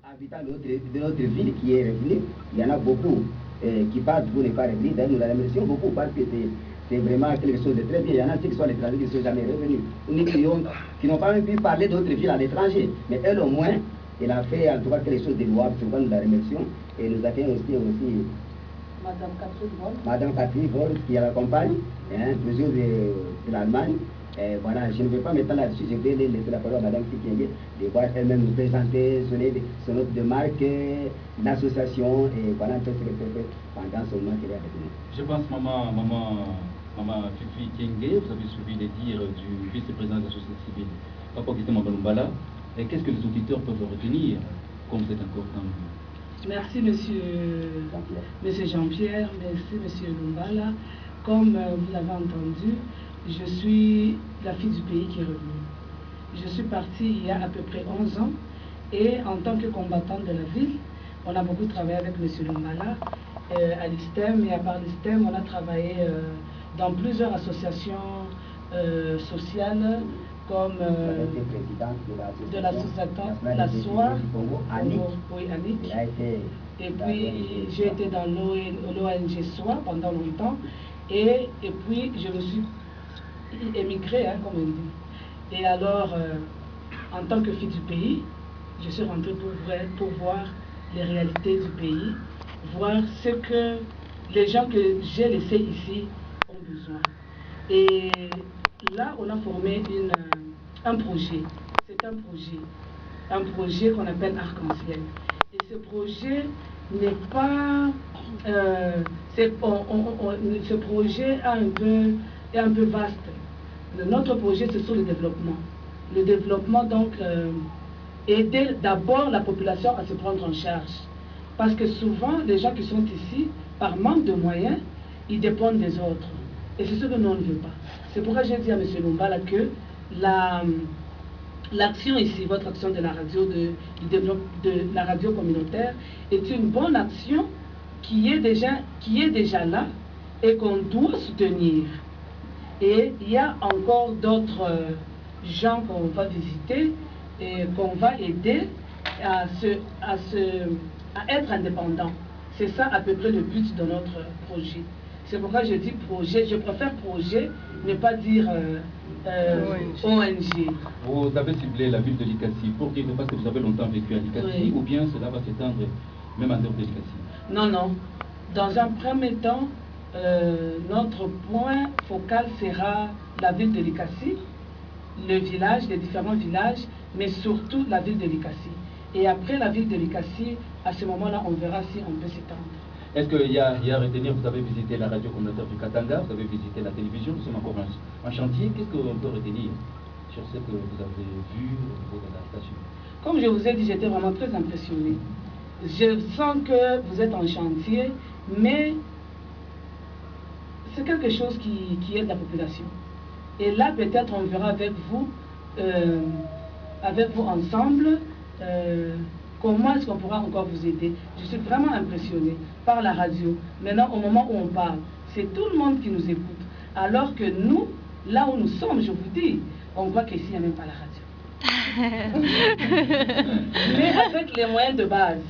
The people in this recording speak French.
Habitant de notre ville qui est revenu, il y en a beaucoup qui partent pour ne pas revenir. D'ailleurs, nous la remercions beaucoup parce que c'est vraiment quelque chose de très bien. Il y en a ceux qui sont à l'étranger qui ne sont jamais revenus. Qui n'ont pas même pu parler d'autres villes à l'étranger. Mais elle, au moins, elle a fait en tout cas quelque chose de louable. C'est pourquoi nous la remercions. Et nous accueillons aussi Madame Catherine Vold qui l'accompagne, toujours de l'Allemagne. Voilà, je ne vais pas m'étendre là-dessus, je vais laisser la parole à Madame Tikenge de voir elle-même nous présenter son offre de marque, l'association et voilà un peu ce qu'elle fait pendant ce moment qu'elle est avec nous. Je pense, maman Fifi Kenge, vous avez suivi les dires du vice-président de la société civile, Papa Augustin Mambalumbala. Et qu'est-ce que les auditeurs peuvent retenir comme vous êtes encore dans le... Merci, monsieur Jean-Pierre, merci, monsieur Lumbala. Comme vous l'avez entendu, je suis la fille du pays qui est revenue. Je suis partie il y a à peu près 11 ans et en tant que combattante de la ville, on a beaucoup travaillé avec M. Lumbala à l'ISTEM et à part l'ISTEM, on a travaillé dans plusieurs associations sociales comme de l'association La Soie, oui, Annick. Et puis j'ai été dans l'ONG Soie pendant longtemps et puis je me suis émigré, comme on dit. Et alors, en tant que fille du pays, je suis rentrée pour voir les réalités du pays, voir ce que les gens que j'ai laissés ici ont besoin. Et là, on a formé un projet. C'est un projet qu'on appelle Arc-en-Ciel. Et ce projet n'est pas... ce projet est un peu vaste. Notre projet, c'est sur le développement. Le développement, donc, aider d'abord la population à se prendre en charge. Parce que souvent, les gens qui sont ici, par manque de moyens, ils dépendent des autres. Et c'est ce que nous on ne veut pas. C'est pourquoi j'ai dit à M. Lumbala que l'action ici, votre action de la radio, de la radio communautaire, est une bonne action qui est déjà là et qu'on doit soutenir. Et il y a encore d'autres gens qu'on va visiter et qu'on va aider à être indépendants. C'est ça à peu près le but de notre projet. C'est pourquoi je dis projet, je préfère projet, ne pas dire ONG. Vous avez ciblé la ville de Likassi pour dire parce que vous avez longtemps vécu à Likassi, oui. Ou bien cela va s'étendre même en dehors de Likassi? Non, non. Dans un premier temps, notre point focal sera la ville de Likassi, le village, les différents villages, mais surtout la ville de Likassi. Et après la ville de Likassi, à ce moment-là, on verra si on peut s'étendre. Est-ce qu'il y a à retenir, vous avez visité la radio communautaire du Katanga, vous avez visité la télévision, nous sommes encore en chantier. Qu'est-ce qu'on peut retenir sur ce que vous avez vu au niveau de la station? Comme je vous ai dit, j'étais vraiment très impressionnée. Je sens que vous êtes en chantier, mais c'est quelque chose qui aide la population. Et là, peut-être, on verra avec vous ensemble, comment est-ce qu'on pourra encore vous aider. Je suis vraiment impressionnée par la radio. Maintenant, au moment où on parle, c'est tout le monde qui nous écoute. Alors que nous, là où nous sommes, je vous dis, on voit qu'ici, il n'y a même pas la radio. Mais avec les moyens de base.